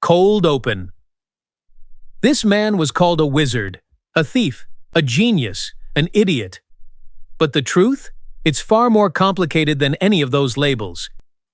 Cold open. This man was called a wizard, a thief, a genius, an idiot. But the truth? It's far more complicated than any of those labels.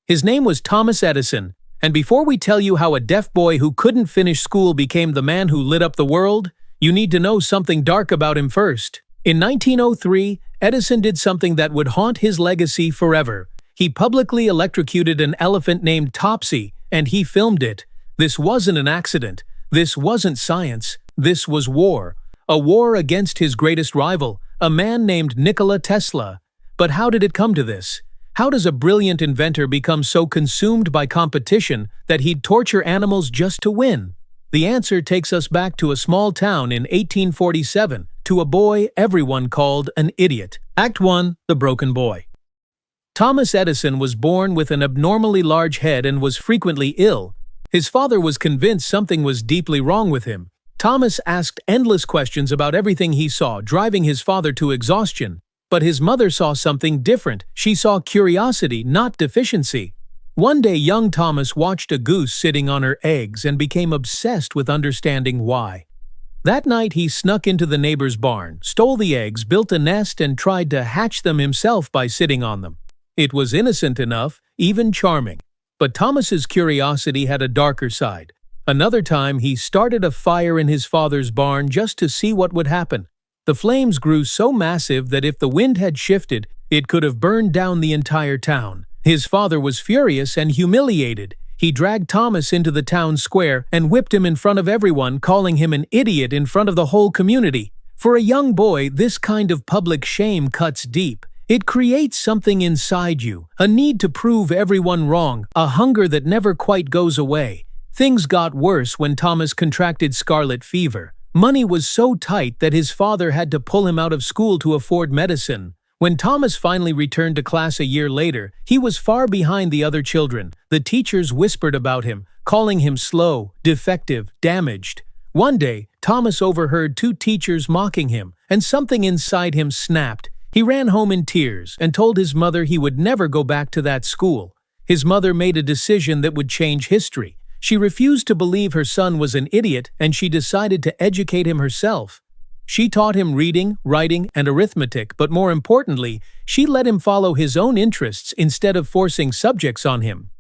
His name was Thomas Edison, and before we tell you how a deaf boy who couldn't finish school became the man who lit up the world, you need to know something dark about him first. In 1903, Edison did something that would haunt his legacy forever. He publicly electrocuted an elephant named Topsy, and he filmed it. This wasn't an accident. This wasn't science. This was war. A war against his greatest rival, a man named Nikola Tesla. But how did it come to this? How does a brilliant inventor become so consumed by competition that he'd torture animals just to win? The answer takes us back to a small town in 1847, to a boy everyone called an idiot. Act 1, The Broken Boy. Thomas Edison was born with an abnormally large head and was frequently ill. His father was convinced something was deeply wrong with him. Thomas asked endless questions about everything he saw, driving his father to exhaustion. But his mother saw something different. She saw curiosity, not deficiency. One day, young Thomas watched a goose sitting on her eggs and became obsessed with understanding why. That night, he snuck into the neighbor's barn, stole the eggs, built a nest, and tried to hatch them himself by sitting on them. It was innocent enough, even charming. But Thomas's curiosity had a darker side. Another time, he started a fire in his father's barn just to see what would happen. The flames grew so massive that if the wind had shifted, it could have burned down the entire town. His father was furious and humiliated. He dragged Thomas into the town square and whipped him in front of everyone, calling him an idiot in front of the whole community. For a young boy, this kind of public shame cuts deep. It creates something inside you, a need to prove everyone wrong, a hunger that never quite goes away. Things got worse when Thomas contracted scarlet fever. Money was so tight that his father had to pull him out of school to afford medicine. When Thomas finally returned to class a year later, he was far behind the other children. The teachers whispered about him, calling him slow, defective, damaged. One day, Thomas overheard two teachers mocking him, and something inside him snapped. He ran home in tears and told his mother he would never go back to that school. His mother made a decision that would change history. She refused to believe her son was an idiot, and she decided to educate him herself. She taught him reading, writing, and arithmetic, but more importantly, she let him follow his own interests instead of forcing subjects on him.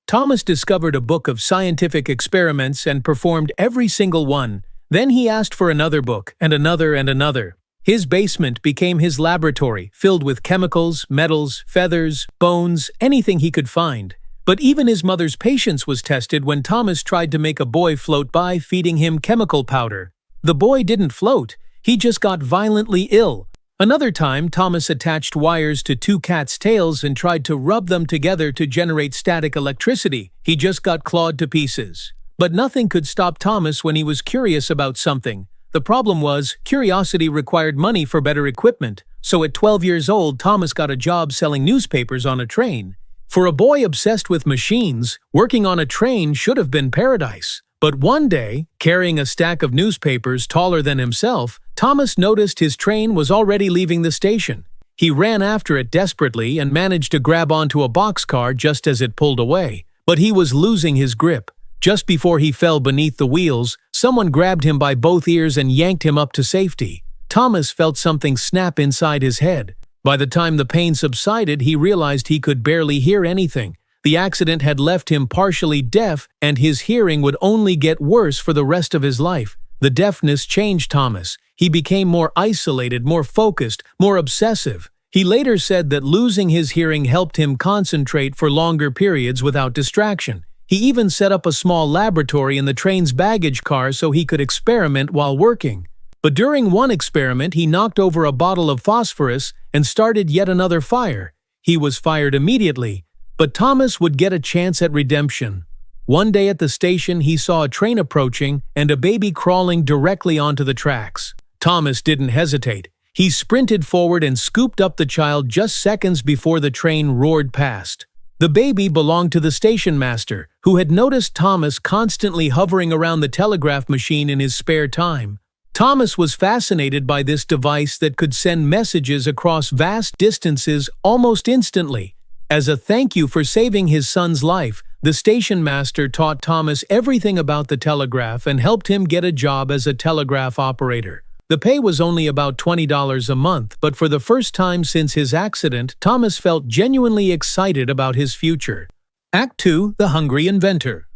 Thomas discovered a book of scientific experiments and performed every single one. Then he asked for another book, and another and another. His basement became his laboratory, filled with chemicals, metals, feathers, bones, anything he could find. But even his mother's patience was tested when Thomas tried to make a boy float by feeding him chemical powder. The boy didn't float, he just got violently ill. Another time, Thomas attached wires to two cats' tails and tried to rub them together to generate static electricity. He just got clawed to pieces. But nothing could stop Thomas when he was curious about something. The problem was, curiosity required money for better equipment. So at 12 years old, Thomas got a job selling newspapers on a train. For a boy obsessed with machines, working on a train should have been paradise. But one day, carrying a stack of newspapers taller than himself, Thomas noticed his train was already leaving the station. He ran after it desperately and managed to grab onto a boxcar just as it pulled away. But he was losing his grip. Just before he fell beneath the wheels, someone grabbed him by both ears and yanked him up to safety. Thomas felt something snap inside his head. By the time the pain subsided, he realized he could barely hear anything. The accident had left him partially deaf, and his hearing would only get worse for the rest of his life. The deafness changed Thomas. He became more isolated, more focused, more obsessive. He later said that losing his hearing helped him concentrate for longer periods without distraction. He even set up a small laboratory in the train's baggage car so he could experiment while working. But during one experiment, he knocked over a bottle of phosphorus and started yet another fire. He was fired immediately, but Thomas would get a chance at redemption. One day at the station, he saw a train approaching and a baby crawling directly onto the tracks. Thomas didn't hesitate. He sprinted forward and scooped up the child just seconds before the train roared past. The baby belonged to the station master, who had noticed Thomas constantly hovering around the telegraph machine in his spare time. Thomas was fascinated by this device that could send messages across vast distances almost instantly. As a thank you for saving his son's life, The station master taught Thomas everything about the telegraph and helped him get a job as a telegraph operator. The pay was only about $20 a month, but for the first time since his accident, Thomas felt genuinely excited about his future. Act 2: The Hungry Inventor.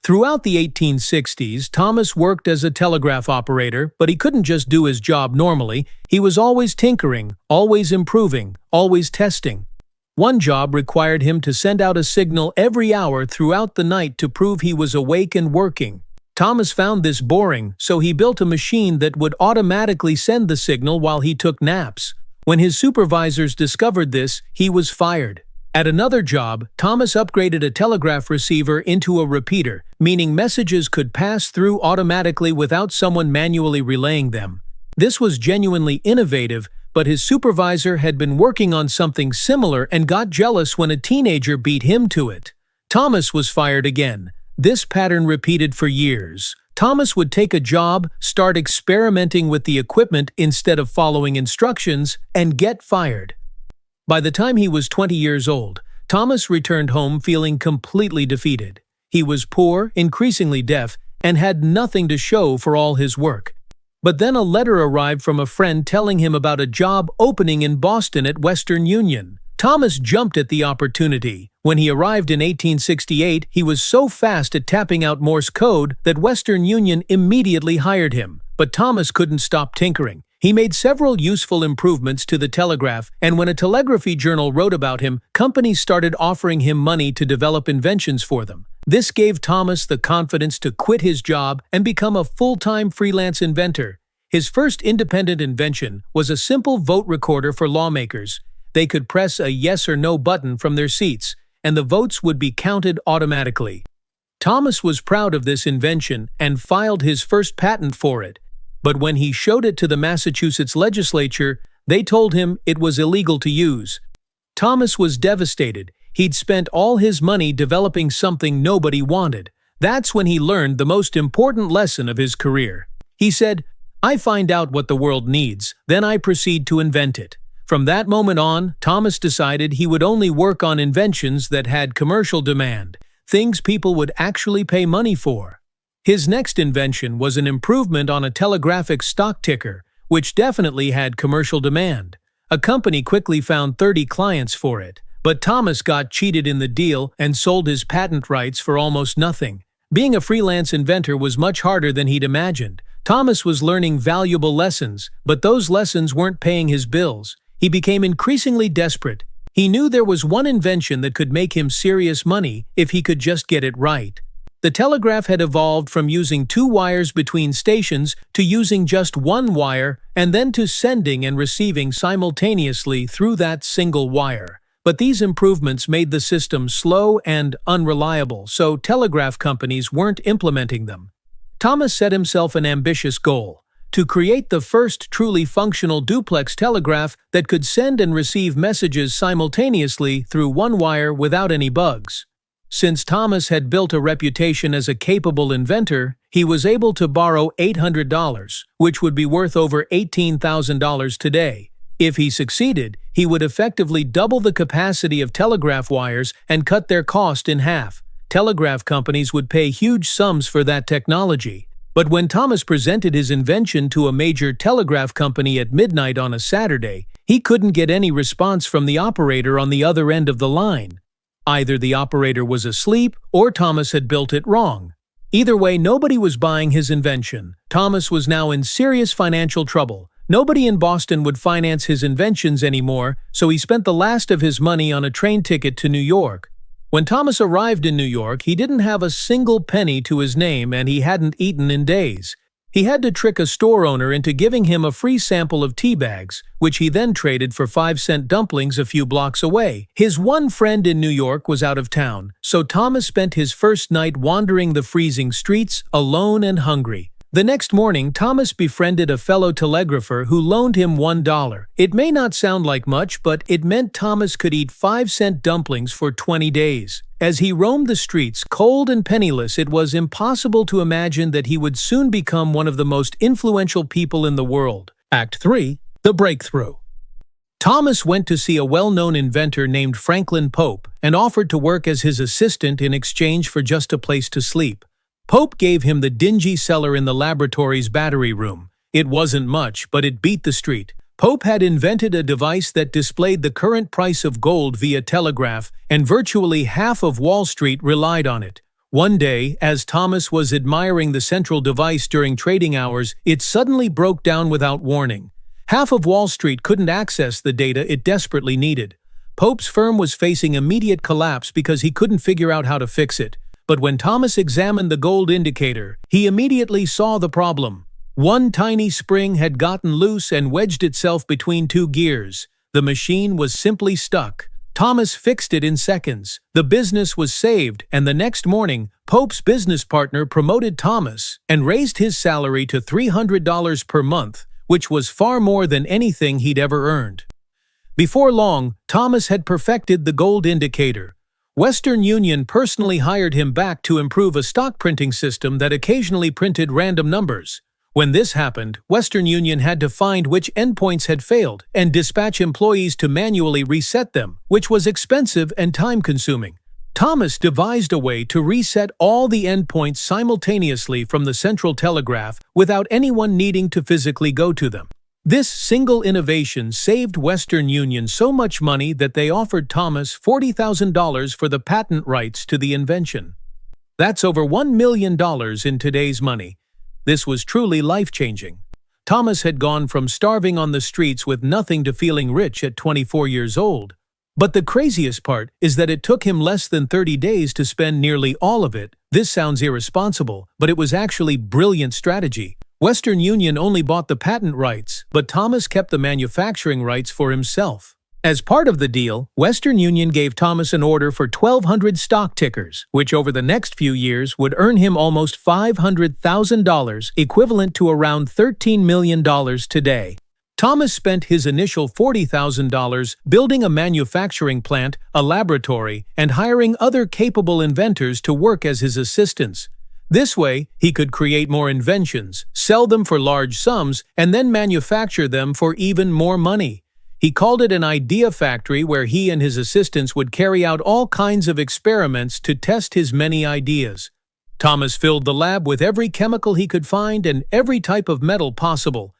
Throughout the 1860s, Thomas worked as a telegraph operator, but he couldn't just do his job normally. He was always tinkering, always improving, always testing. One job required him to send out a signal every hour throughout the night to prove he was awake and working. Thomas found this boring, so he built a machine that would automatically send the signal while he took naps. When his supervisors discovered this, he was fired. At another job, Thomas upgraded a telegraph receiver into a repeater, meaning messages could pass through automatically without someone manually relaying them. This was genuinely innovative, but his supervisor had been working on something similar and got jealous when a teenager beat him to it. Thomas was fired again. This pattern repeated for years. Thomas would take a job, start experimenting with the equipment instead of following instructions, and get fired. By the time he was 20 years old, Thomas returned home feeling completely defeated. He was poor, increasingly deaf, and had nothing to show for all his work. But then a letter arrived from a friend telling him about a job opening in Boston at Western Union. Thomas jumped at the opportunity. When he arrived in 1868, he was so fast at tapping out Morse code that Western Union immediately hired him. But Thomas couldn't stop tinkering. He made several useful improvements to the telegraph, and when a telegraphy journal wrote about him, companies started offering him money to develop inventions for them. This gave Thomas the confidence to quit his job and become a full-time freelance inventor. His first independent invention was a simple vote recorder for lawmakers. They could press a yes or no button from their seats, and the votes would be counted automatically. Thomas was proud of this invention and filed his first patent for it. But when he showed it to the Massachusetts legislature, they told him it was illegal to use. Thomas was devastated. He'd spent all his money developing something nobody wanted. That's when he learned the most important lesson of his career. He said, "I find out what the world needs, then I proceed to invent it." From that moment on, Thomas decided he would only work on inventions that had commercial demand, things people would actually pay money for. His next invention was an improvement on a telegraphic stock ticker, which definitely had commercial demand. A company quickly found 30 clients for it, but Thomas got cheated in the deal and sold his patent rights for almost nothing. Being a freelance inventor was much harder than he'd imagined. Thomas was learning valuable lessons, but those lessons weren't paying his bills. He became increasingly desperate. He knew there was one invention that could make him serious money if he could just get it right. The telegraph had evolved from using 2 wires between stations to using just 1 wire and then to sending and receiving simultaneously through that single wire. But these improvements made the system slow and unreliable, so telegraph companies weren't implementing them. Thomas set himself an ambitious goal: to create the first truly functional duplex telegraph that could send and receive messages simultaneously through 1 wire without any bugs. Since Thomas had built a reputation as a capable inventor, he was able to borrow $800, which would be worth over $18,000 today. If he succeeded, he would effectively double the capacity of telegraph wires and cut their cost in half. Telegraph companies would pay huge sums for that technology. But when Thomas presented his invention to a major telegraph company at midnight on a Saturday, he couldn't get any response from the operator on the other end of the line. Either the operator was asleep or Thomas had built it wrong. Either way, nobody was buying his invention. Thomas was now in serious financial trouble. Nobody in Boston would finance his inventions anymore, so he spent the last of his money on a train ticket to New York. When Thomas arrived in New York, he didn't have a single penny to his name and he hadn't eaten in days. He had to trick a store owner into giving him a free sample of tea bags, which he then traded for 5-cent dumplings a few blocks away. His one friend in New York was out of town, so Thomas spent his first night wandering the freezing streets, alone and hungry. The next morning, Thomas befriended a fellow telegrapher who loaned him $1. It may not sound like much, but it meant Thomas could eat 5-cent dumplings for 20 days. As he roamed the streets, cold and penniless, it was impossible to imagine that he would soon become one of the most influential people in the world. Act 3: The Breakthrough. Thomas went to see a well-known inventor named Franklin Pope and offered to work as his assistant in exchange for just a place to sleep. Pope gave him the dingy cellar in the laboratory's battery room. It wasn't much, but it beat the street. Pope had invented a device that displayed the current price of gold via telegraph, and virtually half of Wall Street relied on it. One day, as Thomas was admiring the central device during trading hours, it suddenly broke down without warning. Half of Wall Street couldn't access the data it desperately needed. Pope's firm was facing immediate collapse because he couldn't figure out how to fix it. But when Thomas examined the gold indicator, he immediately saw the problem. One tiny spring had gotten loose and wedged itself between two gears. The machine was simply stuck. Thomas fixed it in seconds. The business was saved, and the next morning, Pope's business partner promoted Thomas and raised his salary to $300 per month, which was far more than anything he'd ever earned. Before long, Thomas had perfected the gold indicator. Western Union personally hired him back to improve a stock printing system that occasionally printed random numbers. When this happened, Western Union had to find which endpoints had failed and dispatch employees to manually reset them, which was expensive and time-consuming. Thomas devised a way to reset all the endpoints simultaneously from the central telegraph without anyone needing to physically go to them. This single innovation saved Western Union so much money that they offered Thomas $40,000 for the patent rights to the invention. That's over $1 million in today's money. This was truly life-changing. Thomas had gone from starving on the streets with nothing to feeling rich at 24 years old. But the craziest part is that it took him less than 30 days to spend nearly all of it. This sounds irresponsible, but it was actually brilliant strategy. Western Union only bought the patent rights, but Thomas kept the manufacturing rights for himself. As part of the deal, Western Union gave Thomas an order for 1,200 stock tickers, which over the next few years would earn him almost $500,000, equivalent to around $13 million today. Thomas spent his initial $40,000 building a manufacturing plant, a laboratory, and hiring other capable inventors to work as his assistants. This way, he could create more inventions, sell them for large sums, and then manufacture them for even more money. He called it an idea factory where he and his assistants would carry out all kinds of experiments to test his many ideas. Thomas filled the lab with every chemical he could find and every type of metal possible.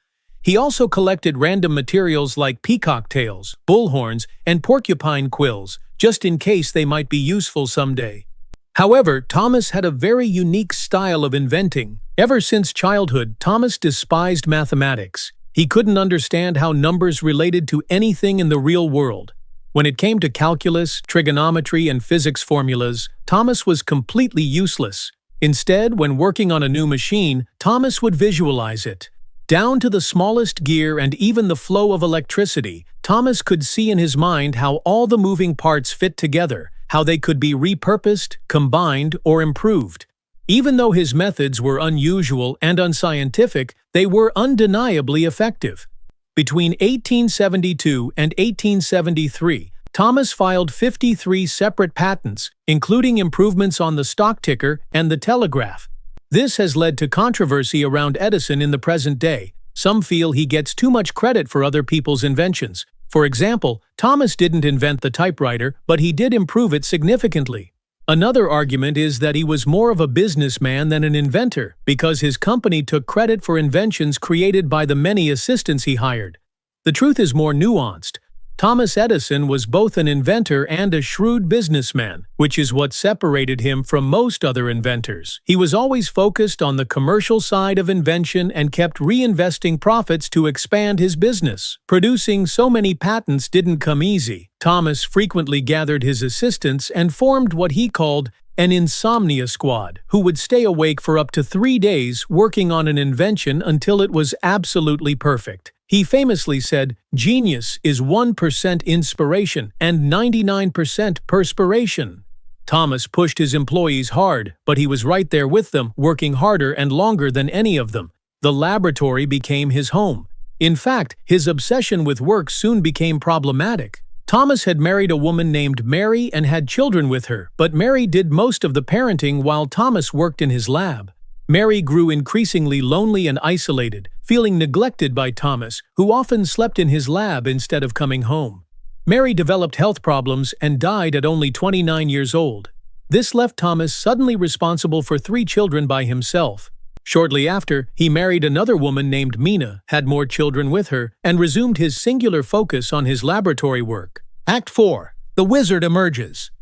He also collected random materials like peacock tails, bullhorns, and porcupine quills, just in case they might be useful someday. However, Thomas had a very unique style of inventing. Ever since childhood, Thomas despised mathematics. He couldn't understand how numbers related to anything in the real world. When it came to calculus, trigonometry, and physics formulas, Thomas was completely useless. Instead, when working on a new machine, Thomas would visualize it. Down to the smallest gear and even the flow of electricity, Thomas could see in his mind how all the moving parts fit together, how they could be repurposed, combined, or improved. Even though his methods were unusual and unscientific, they were undeniably effective. Between 1872 and 1873, Thomas filed 53 separate patents, including improvements on the stock ticker and the telegraph. This has led to controversy around Edison in the present day. Some feel he gets too much credit for other people's inventions. For example, Thomas didn't invent the typewriter, but he did improve it significantly. Another argument is that he was more of a businessman than an inventor, because his company took credit for inventions created by the many assistants he hired. The truth is more nuanced. Thomas Edison was both an inventor and a shrewd businessman, which is what separated him from most other inventors. He was always focused on the commercial side of invention and kept reinvesting profits to expand his business. Producing so many patents didn't come easy. Thomas frequently gathered his assistants and formed what he called an insomnia squad, who would stay awake for up to 3 days working on an invention until it was absolutely perfect. He famously said, "Genius is 1% inspiration and 99% perspiration." Thomas pushed his employees hard, but he was right there with them, working harder and longer than any of them. The laboratory became his home. In fact, his obsession with work soon became problematic. Thomas had married a woman named Mary and had children with her, but Mary did most of the parenting while Thomas worked in his lab. Mary grew increasingly lonely and isolated. feeling neglected by Thomas, who often slept in his lab instead of coming home. Mary developed health problems and died at only 29 years old. This left Thomas suddenly responsible for 3 children by himself. Shortly after, he married another woman named Mina, had more children with her, and resumed his singular focus on his laboratory work. Act 4. The Wizard emerges.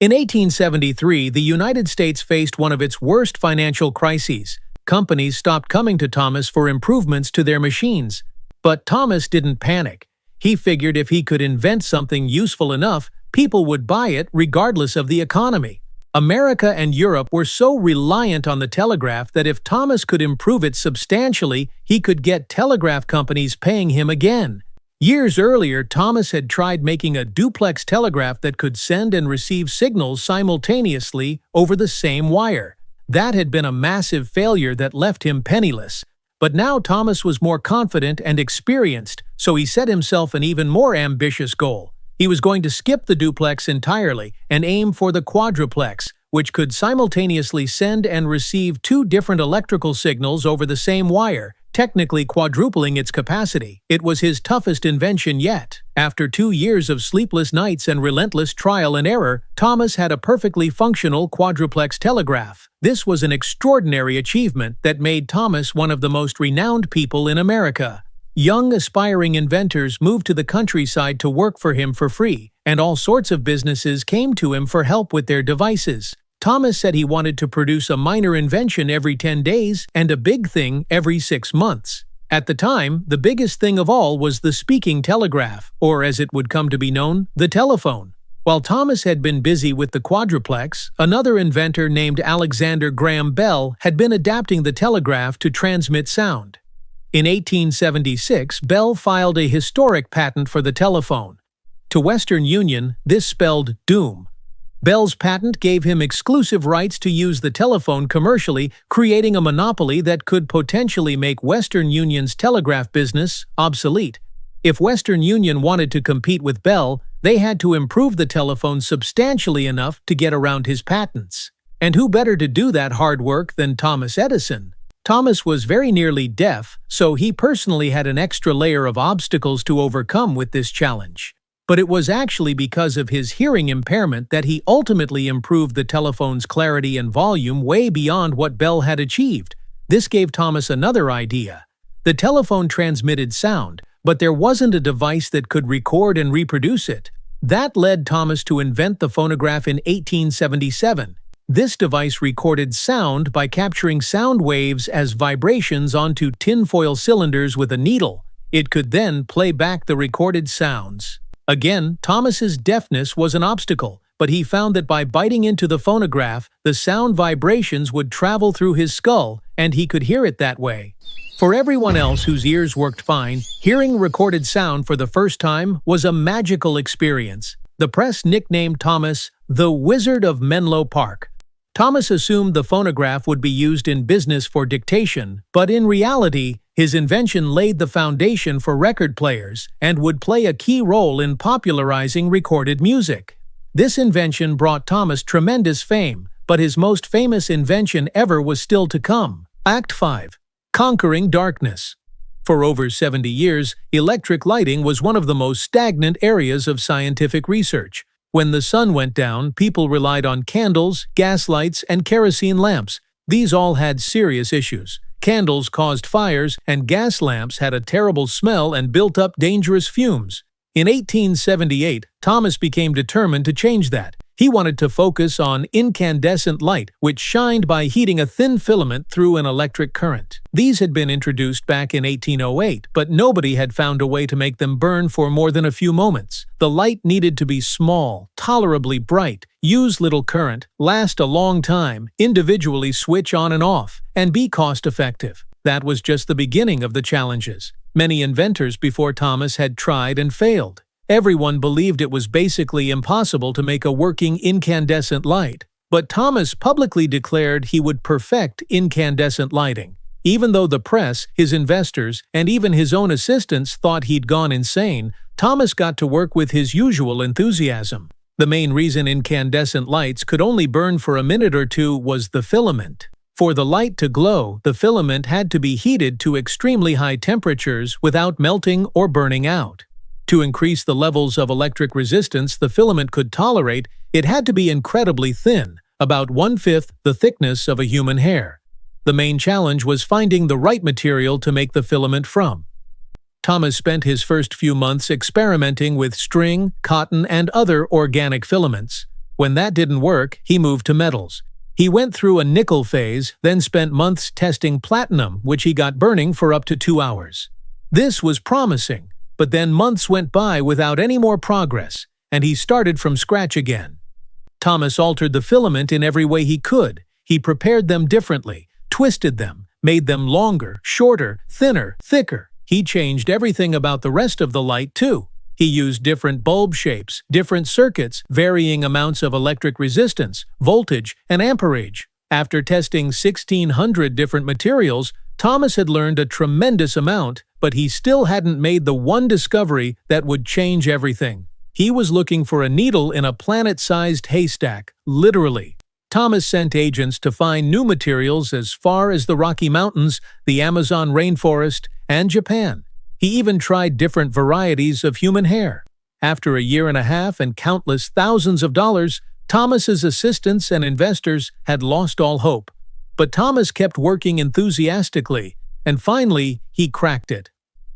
In 1873, the United States faced one of its worst financial crises. Companies stopped coming to Thomas for improvements to their machines. But Thomas didn't panic. He figured if he could invent something useful enough, people would buy it regardless of the economy. America and Europe were so reliant on the telegraph that if Thomas could improve it substantially, he could get telegraph companies paying him again. Years earlier, Thomas had tried making a duplex telegraph that could send and receive signals simultaneously over the same wire. That had been a massive failure that left him penniless. But now Thomas was more confident and experienced, so he set himself an even more ambitious goal. He was going to skip the duplex entirely and aim for the quadruplex, which could simultaneously send and receive 2 different electrical signals over the same wire, technically quadrupling its capacity. It was his toughest invention yet. After 2 years of sleepless nights and relentless trial and error, Thomas had a perfectly functional quadruplex telegraph. This was an extraordinary achievement that made Thomas one of the most renowned people in America. Young, aspiring inventors moved to the countryside to work for him for free, and all sorts of businesses came to him for help with their devices. Thomas said he wanted to produce a minor invention every 10 days and a big thing every 6 months. At the time, the biggest thing of all was the speaking telegraph, or as it would come to be known, the telephone. While Thomas had been busy with the quadruplex, another inventor named Alexander Graham Bell had been adapting the telegraph to transmit sound. In 1876, Bell filed a historic patent for the telephone. To Western Union, this spelled doom. Bell's patent gave him exclusive rights to use the telephone commercially, creating a monopoly that could potentially make Western Union's telegraph business obsolete. If Western Union wanted to compete with Bell, they had to improve the telephone substantially enough to get around his patents. And who better to do that hard work than Thomas Edison? Thomas was very nearly deaf, so he personally had an extra layer of obstacles to overcome with this challenge. But it was actually because of his hearing impairment that he ultimately improved the telephone's clarity and volume way beyond what Bell had achieved. This gave Thomas another idea. The telephone transmitted sound, but there wasn't a device that could record and reproduce it. That led Thomas to invent the phonograph in 1877. This device recorded sound by capturing sound waves as vibrations onto tinfoil cylinders with a needle. It could then play back the recorded sounds. Again, Thomas's deafness was an obstacle, but he found that by biting into the phonograph, the sound vibrations would travel through his skull, and he could hear it that way. For everyone else whose ears worked fine, hearing recorded sound for the first time was a magical experience. The press nicknamed Thomas the Wizard of Menlo Park. Thomas assumed the phonograph would be used in business for dictation, but in reality, his invention laid the foundation for record players and would play a key role in popularizing recorded music. This invention brought Thomas tremendous fame, but his most famous invention ever was still to come. Act 5. Conquering darkness. For over 70 years, electric lighting was one of the most stagnant areas of scientific research. When the sun went down, people relied on candles, gas lights, and kerosene lamps. These all had serious issues. Candles caused fires, and gas lamps had a terrible smell and built up dangerous fumes. In 1878, Thomas became determined to change that. He wanted to focus on incandescent light, which shined by heating a thin filament through an electric current. These had been introduced back in 1808, but nobody had found a way to make them burn for more than a few moments. The light needed to be small, tolerably bright, use little current, last a long time, individually switch on and off, and be cost-effective. That was just the beginning of the challenges. Many inventors before Thomas had tried and failed. Everyone believed it was basically impossible to make a working incandescent light. But Thomas publicly declared he would perfect incandescent lighting. Even though the press, his investors, and even his own assistants thought he'd gone insane, Thomas got to work with his usual enthusiasm. The main reason incandescent lights could only burn for a minute or two was the filament. For the light to glow, the filament had to be heated to extremely high temperatures without melting or burning out. To increase the levels of electric resistance the filament could tolerate, it had to be incredibly thin, about 1/5 the thickness of a human hair. The main challenge was finding the right material to make the filament from. Thomas spent his first few months experimenting with string, cotton, and other organic filaments. When that didn't work, he moved to metals. He went through a nickel phase, then spent months testing platinum, which he got burning for up to 2 hours. This was promising, but then months went by without any more progress, and he started from scratch again. Thomas altered the filament in every way he could. He prepared them differently, twisted them, made them longer, shorter, thinner, thicker. He changed everything about the rest of the light too. He used different bulb shapes, different circuits, varying amounts of electric resistance, voltage, and amperage. After testing 1,600 different materials, Thomas had learned a tremendous amount, but he still hadn't made the one discovery that would change everything. He was looking for a needle in a planet-sized haystack, literally. Thomas sent agents to find new materials as far as the Rocky Mountains, the Amazon rainforest, and Japan. He even tried different varieties of human hair. After a year and a half and countless thousands of dollars, Thomas's assistants and investors had lost all hope. But Thomas kept working enthusiastically, and finally, he cracked it.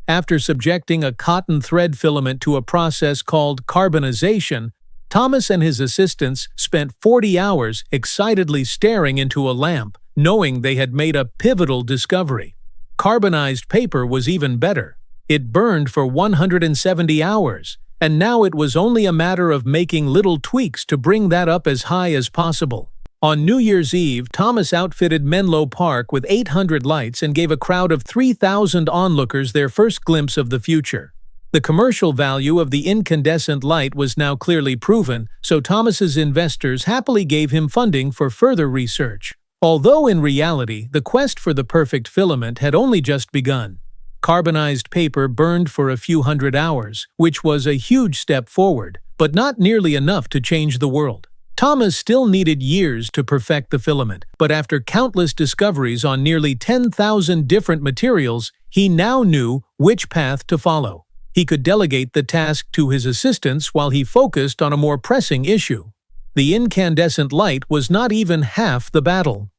After subjecting a cotton thread filament to a process called carbonization, Thomas and his assistants spent 40 hours excitedly staring into a lamp, knowing they had made a pivotal discovery. Carbonized paper was even better. It burned for 170 hours, and now it was only a matter of making little tweaks to bring that up as high as possible. On New Year's Eve, Thomas outfitted Menlo Park with 800 lights and gave a crowd of 3,000 onlookers their first glimpse of the future. The commercial value of the incandescent light was now clearly proven, so Thomas's investors happily gave him funding for further research. Although in reality, the quest for the perfect filament had only just begun. Carbonized paper burned for a few hundred hours, which was a huge step forward, but not nearly enough to change the world. Thomas still needed years to perfect the filament, but after countless discoveries on nearly 10,000 different materials, he now knew which path to follow. He could delegate the task to his assistants while he focused on a more pressing issue. The incandescent light was not even half the battle.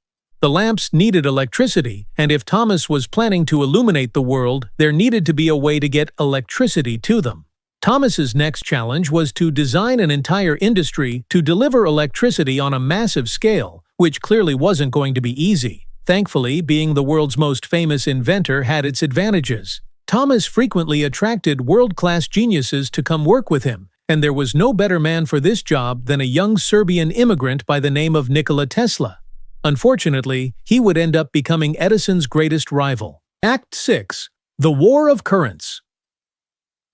The lamps needed electricity, and if Thomas was planning to illuminate the world, there needed to be a way to get electricity to them. Thomas's next challenge was to design an entire industry to deliver electricity on a massive scale, which clearly wasn't going to be easy. Thankfully, being the world's most famous inventor had its advantages. Thomas frequently attracted world-class geniuses to come work with him, and there was no better man for this job than a young Serbian immigrant by the name of Nikola Tesla. Unfortunately, he would end up becoming Edison's greatest rival. Act 6. The War of Currents.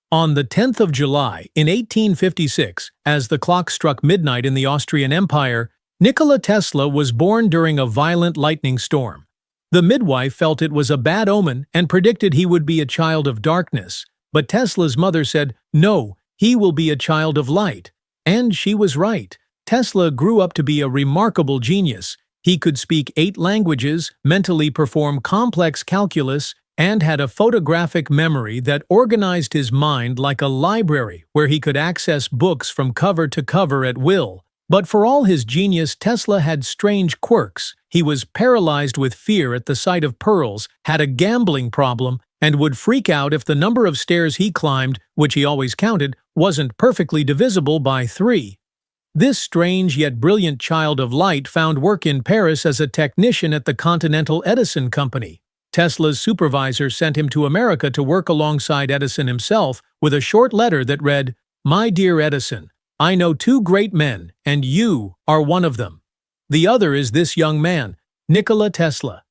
On the 10th of July, in 1856, as the clock struck midnight in the Austrian Empire, Nikola Tesla was born during a violent lightning storm. The midwife felt it was a bad omen and predicted he would be a child of darkness, but Tesla's mother said, "No, he will be a child of light." And she was right. Tesla grew up to be a remarkable genius. He could speak 8 languages, mentally perform complex calculus, and had a photographic memory that organized his mind like a library where he could access books from cover to cover at will. But for all his genius, Tesla had strange quirks. He was paralyzed with fear at the sight of pearls, had a gambling problem, and would freak out if the number of stairs he climbed, which he always counted, wasn't perfectly divisible by 3. This strange yet brilliant child of light found work in Paris as a technician at the Continental Edison Company. Tesla's supervisor sent him to America to work alongside Edison himself with a short letter that read, "My dear Edison, I know 2 great men, and you are one of them. The other is this young man, Nikola Tesla."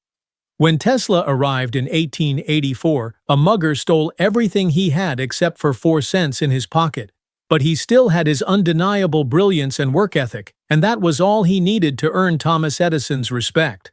When Tesla arrived in 1884, a mugger stole everything he had except for 4 cents in his pocket. But he still had his undeniable brilliance and work ethic, and that was all he needed to earn Thomas Edison's respect.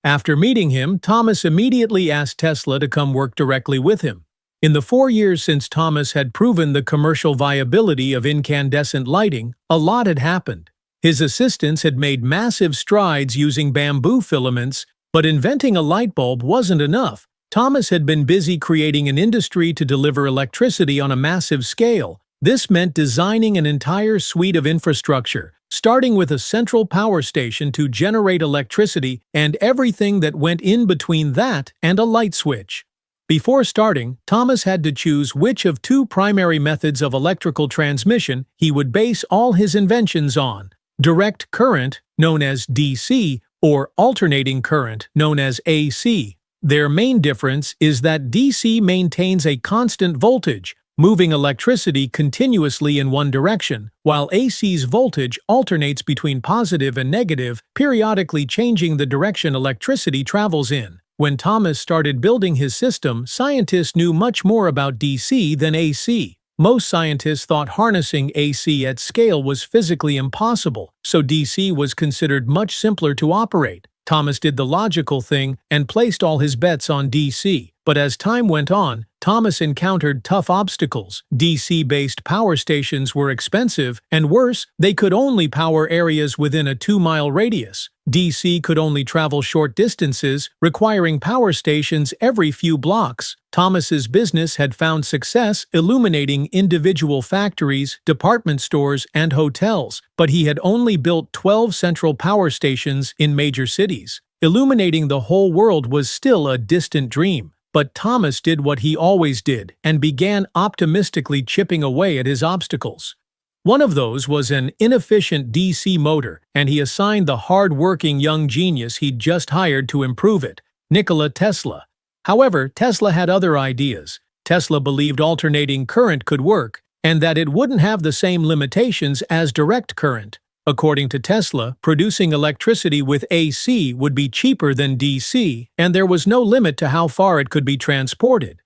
After meeting him, Thomas immediately asked Tesla to come work directly with him. In the 4 years since Thomas had proven the commercial viability of incandescent lighting, a lot had happened. His assistants had made massive strides using bamboo filaments, But inventing a light bulb wasn't enough. Thomas had been busy creating an industry to deliver electricity on a massive scale. This meant designing an entire suite of infrastructure, starting with a central power station to generate electricity and everything that went in between that and a light switch. Before starting, Thomas had to choose which of two primary methods of electrical transmission he would base all his inventions on: direct current, known as DC, or alternating current, known as AC. Their main difference is that DC maintains a constant voltage, moving electricity continuously in one direction, while AC's voltage alternates between positive and negative, periodically changing the direction electricity travels in. When Thomas started building his system, scientists knew much more about DC than AC. Most scientists thought harnessing AC at scale was physically impossible, so DC was considered much simpler to operate. Thomas did the logical thing and placed all his bets on DC. But as time went on, Thomas encountered tough obstacles. DC-based power stations were expensive, and worse, they could only power areas within a 2-mile radius. DC could only travel short distances, requiring power stations every few blocks. Thomas's business had found success illuminating individual factories, department stores, and hotels, but he had only built 12 central power stations in major cities. Illuminating the whole world was still a distant dream. But Thomas did what he always did and began optimistically chipping away at his obstacles. One of those was an inefficient DC motor, and he assigned the hard-working young genius he'd just hired to improve it, Nikola Tesla. However, Tesla had other ideas. Tesla believed alternating current could work, and that it wouldn't have the same limitations as direct current. According to Tesla, producing electricity with AC would be cheaper than DC, and there was no limit to how far it could be transported.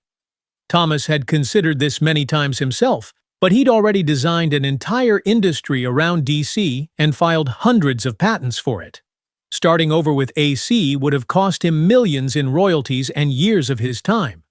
Thomas had considered this many times himself, but he'd already designed an entire industry around DC and filed hundreds of patents for it. Starting over with AC would have cost him millions in royalties and years of his time.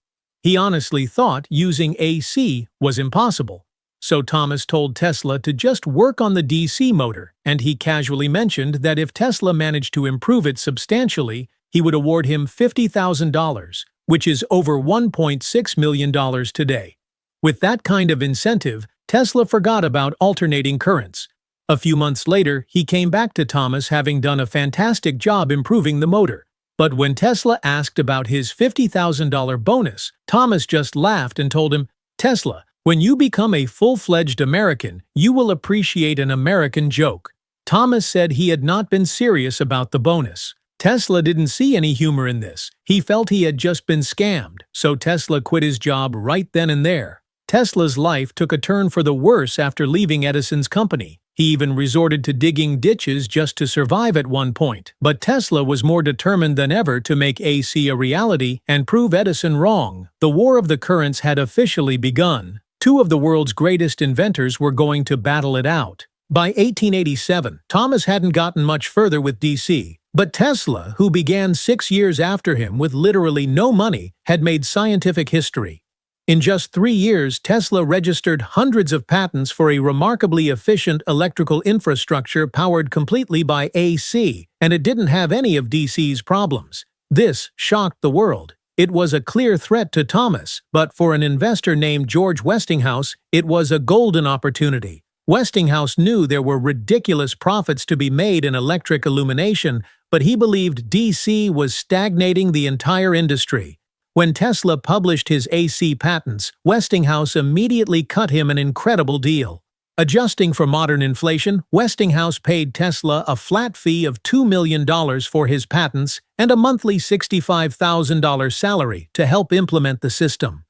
He honestly thought using AC was impossible. So Thomas told Tesla to just work on the DC motor, and he casually mentioned that if Tesla managed to improve it substantially, he would award him $50,000, which is over $1.6 million today. With that kind of incentive, Tesla forgot about alternating currents. A few months later, he came back to Thomas having done a fantastic job improving the motor. But when Tesla asked about his $50,000 bonus, Thomas just laughed and told him, "Tesla, when you become a full-fledged American, you will appreciate an American joke." Thomas said he had not been serious about the bonus. Tesla didn't see any humor in this. He felt he had just been scammed, so Tesla quit his job right then and there. Tesla's life took a turn for the worse after leaving Edison's company. He even resorted to digging ditches just to survive at one point. But Tesla was more determined than ever to make AC a reality and prove Edison wrong. The War of the Currents had officially begun. Two of the world's greatest inventors were going to battle it out. By 1887, Thomas hadn't gotten much further with DC, but Tesla, who began 6 years after him with literally no money, had made scientific history. In just 3 years, Tesla registered hundreds of patents for a remarkably efficient electrical infrastructure powered completely by AC, and it didn't have any of DC's problems. This shocked the world. It was a clear threat to Thomas, but for an investor named George Westinghouse, it was a golden opportunity. Westinghouse knew there were ridiculous profits to be made in electric illumination, but he believed DC was stagnating the entire industry. When Tesla published his AC patents, Westinghouse immediately cut him an incredible deal. Adjusting for modern inflation, Westinghouse paid Tesla a flat fee of $2 million for his patents and a monthly $65,000 salary to help implement the system.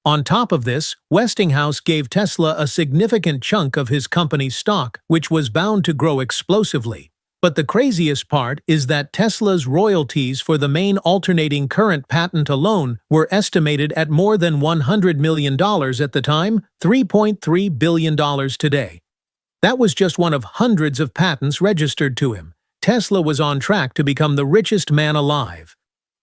On top of this, Westinghouse gave Tesla a significant chunk of his company's stock, which was bound to grow explosively. But the craziest part is that Tesla's royalties for the main alternating current patent alone were estimated at more than $100 million at the time, $3.3 billion today. That was just one of hundreds of patents registered to him. Tesla was on track to become the richest man alive.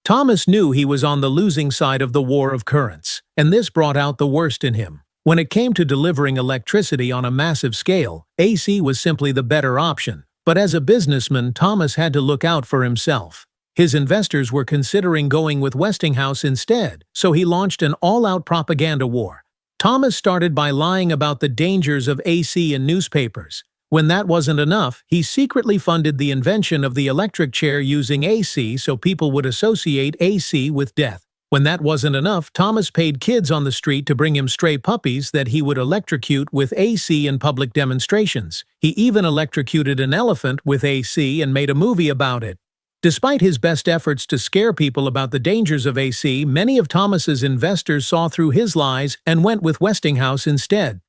Thomas knew he was on the losing side of the war of currents, and this brought out the worst in him. When it came to delivering electricity on a massive scale, AC was simply the better option. But as a businessman, Thomas had to look out for himself. His investors were considering going with Westinghouse instead, so he launched an all-out propaganda war. Thomas started by lying about the dangers of AC in newspapers. When that wasn't enough, he secretly funded the invention of the electric chair using AC so people would associate AC with death. When that wasn't enough, Thomas paid kids on the street to bring him stray puppies that he would electrocute with AC in public demonstrations. He even electrocuted an elephant with AC and made a movie about it. Despite his best efforts to scare people about the dangers of AC, many of Thomas's investors saw through his lies and went with Westinghouse instead.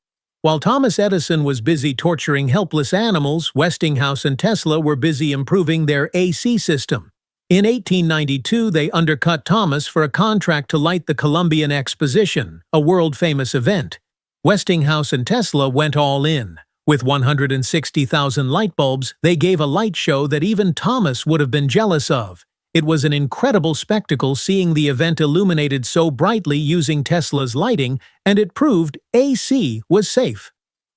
While Thomas Edison was busy torturing helpless animals, Westinghouse and Tesla were busy improving their AC system. In 1892, they undercut Thomas for a contract to light the Columbian Exposition, a world-famous event. Westinghouse and Tesla went all in. With 160,000 light bulbs, they gave a light show that even Thomas would have been jealous of. It was an incredible spectacle seeing the event illuminated so brightly using Tesla's lighting, and it proved AC was safe.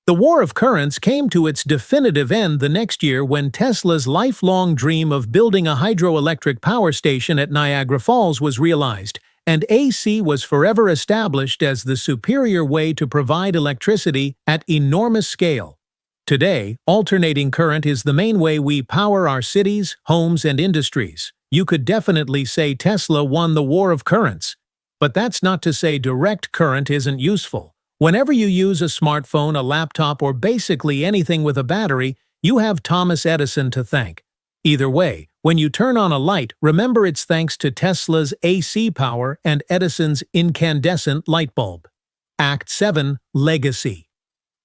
The war of currents came to its definitive end the next year when Tesla's lifelong dream of building a hydroelectric power station at Niagara Falls was realized, and AC was forever established as the superior way to provide electricity at enormous scale. Today, alternating current is the main way we power our cities, homes, and industries. You could definitely say Tesla won the war of currents. But that's not to say direct current isn't useful. Whenever you use a smartphone, a laptop, or basically anything with a battery, you have Thomas Edison to thank. Either way, when you turn on a light, remember it's thanks to Tesla's AC power and Edison's incandescent light bulb. Act 7. Legacy.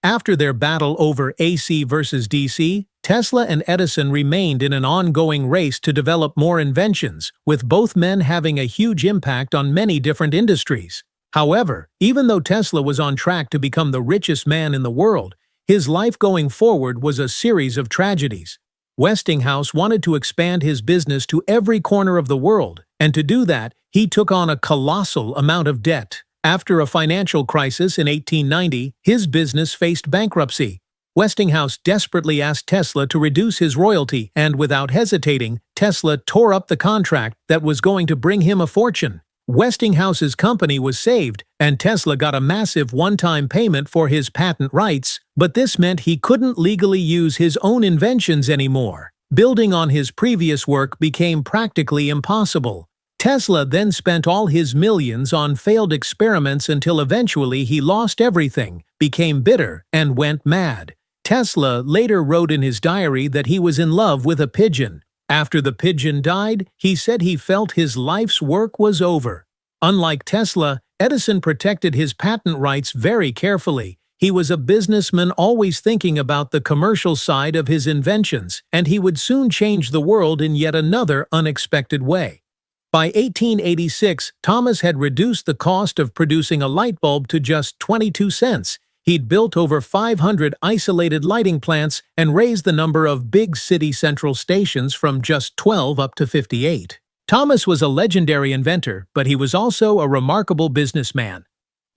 After their battle over AC versus DC, Tesla and Edison remained in an ongoing race to develop more inventions, with both men having a huge impact on many different industries. However, even though Tesla was on track to become the richest man in the world, his life going forward was a series of tragedies. Westinghouse wanted to expand his business to every corner of the world, and to do that, he took on a colossal amount of debt. After a financial crisis in 1890, his business faced bankruptcy. Westinghouse desperately asked Tesla to reduce his royalty, and without hesitating, Tesla tore up the contract that was going to bring him a fortune. Westinghouse's company was saved, and Tesla got a massive one-time payment for his patent rights, but this meant he couldn't legally use his own inventions anymore. Building on his previous work became practically impossible. Tesla then spent all his millions on failed experiments until eventually he lost everything, became bitter, and went mad. Tesla later wrote in his diary that he was in love with a pigeon. After the pigeon died, he said he felt his life's work was over. Unlike Tesla, Edison protected his patent rights very carefully. He was a businessman always thinking about the commercial side of his inventions, and he would soon change the world in yet another unexpected way. By 1886, Thomas had reduced the cost of producing a light bulb to just 22 cents. He'd built over 500 isolated lighting plants and raised the number of big city central stations from just 12 up to 58. Thomas was a legendary inventor, but he was also a remarkable businessman.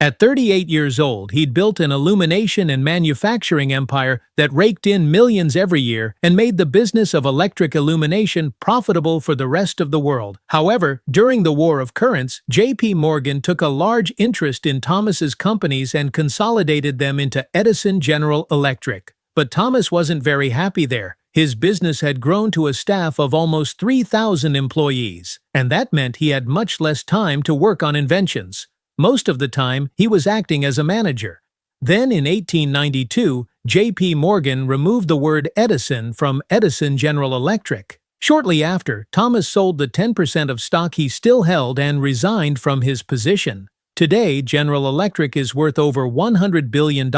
At 38 years old, he'd built an illumination and manufacturing empire that raked in millions every year and made the business of electric illumination profitable for the rest of the world. However, during the War of Currents, J.P. Morgan took a large interest in Thomas's companies and consolidated them into Edison General Electric. But Thomas wasn't very happy there. His business had grown to a staff of almost 3,000 employees, and that meant he had much less time to work on inventions. Most of the time, he was acting as a manager. Then in 1892, J.P. Morgan removed the word Edison from Edison General Electric. Shortly after, Thomas sold the 10% of stock he still held and resigned from his position. Today, General Electric is worth over $100 billion,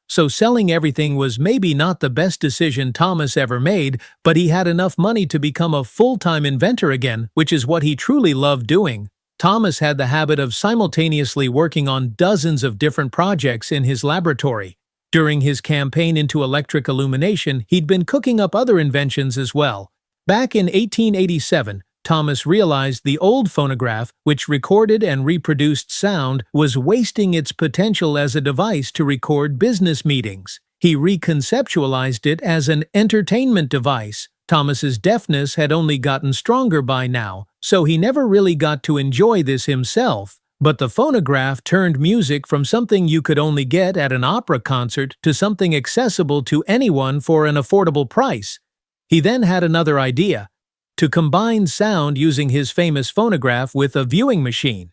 so selling everything was maybe not the best decision Thomas ever made, but he had enough money to become a full-time inventor again, which is what he truly loved doing. Thomas had the habit of simultaneously working on dozens of different projects in his laboratory. During his campaign into electric illumination, he'd been cooking up other inventions as well. Back in 1887, Thomas realized the old phonograph, which recorded and reproduced sound, was wasting its potential as a device to record business meetings. He reconceptualized it as an entertainment device, Thomas's deafness had only gotten stronger by now, so he never really got to enjoy this himself. But the phonograph turned music from something you could only get at an opera concert to something accessible to anyone for an affordable price. He then had another idea: to combine sound using his famous phonograph with a viewing machine.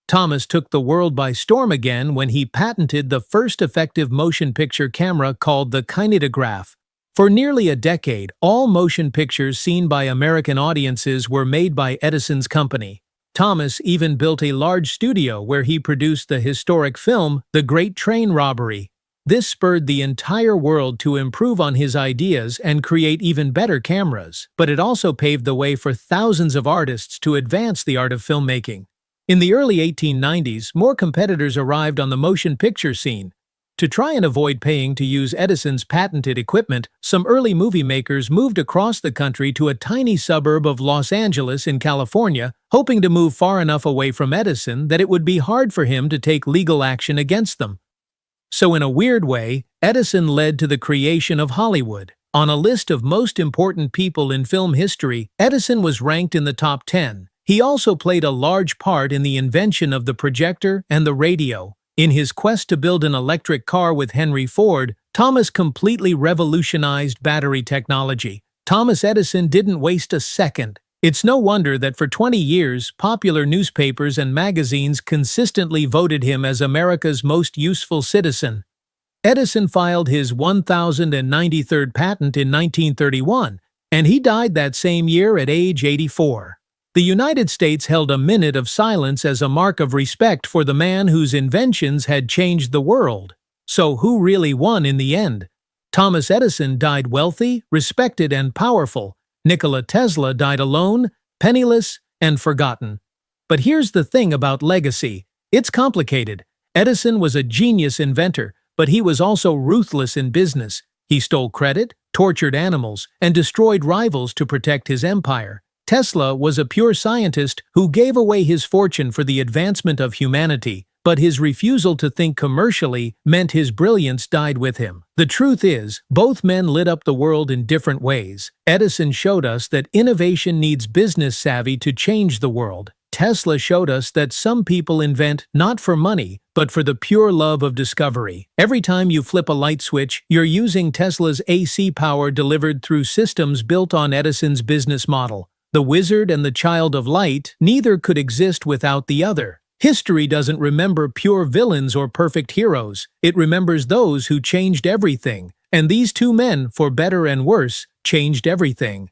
Thomas took the world by storm again when he patented the first effective motion picture camera called the kinetograph. For nearly a decade, all motion pictures seen by American audiences were made by Edison's company. Thomas even built a large studio where he produced the historic film The Great Train Robbery. This spurred the entire world to improve on his ideas and create even better cameras, but it also paved the way for thousands of artists to advance the art of filmmaking. In the early 1890s, more competitors arrived on the motion picture scene. To try and avoid paying to use Edison's patented equipment, some early movie makers moved across the country to a tiny suburb of Los Angeles in California, hoping to move far enough away from Edison that it would be hard for him to take legal action against them. So in a weird way, Edison led to the creation of Hollywood. On a list of most important people in film history, Edison was ranked in the top 10. He also played a large part in the invention of the projector and the radio. In his quest to build an electric car with Henry Ford, Thomas completely revolutionized battery technology. Thomas Edison didn't waste a second. It's no wonder that for 20 years, popular newspapers and magazines consistently voted him as America's most useful citizen. Edison filed his 1093rd patent in 1931, and he died that same year at age 84. The United States held a minute of silence as a mark of respect for the man whose inventions had changed the world. So who really won in the end? Thomas Edison died wealthy, respected, and powerful. Nikola Tesla died alone, penniless, and forgotten. But here's the thing about legacy. It's complicated. Edison was a genius inventor, but he was also ruthless in business. He stole credit, tortured animals, and destroyed rivals to protect his empire. Tesla was a pure scientist who gave away his fortune for the advancement of humanity, but his refusal to think commercially meant his brilliance died with him. The truth is, both men lit up the world in different ways. Edison showed us that innovation needs business savvy to change the world. Tesla showed us that some people invent not for money, but for the pure love of discovery. Every time you flip a light switch, you're using Tesla's AC power delivered through systems built on Edison's business model. The wizard and the child of light, neither could exist without the other. History doesn't remember pure villains or perfect heroes. It remembers those who changed everything. And these two men, for better and worse, changed everything.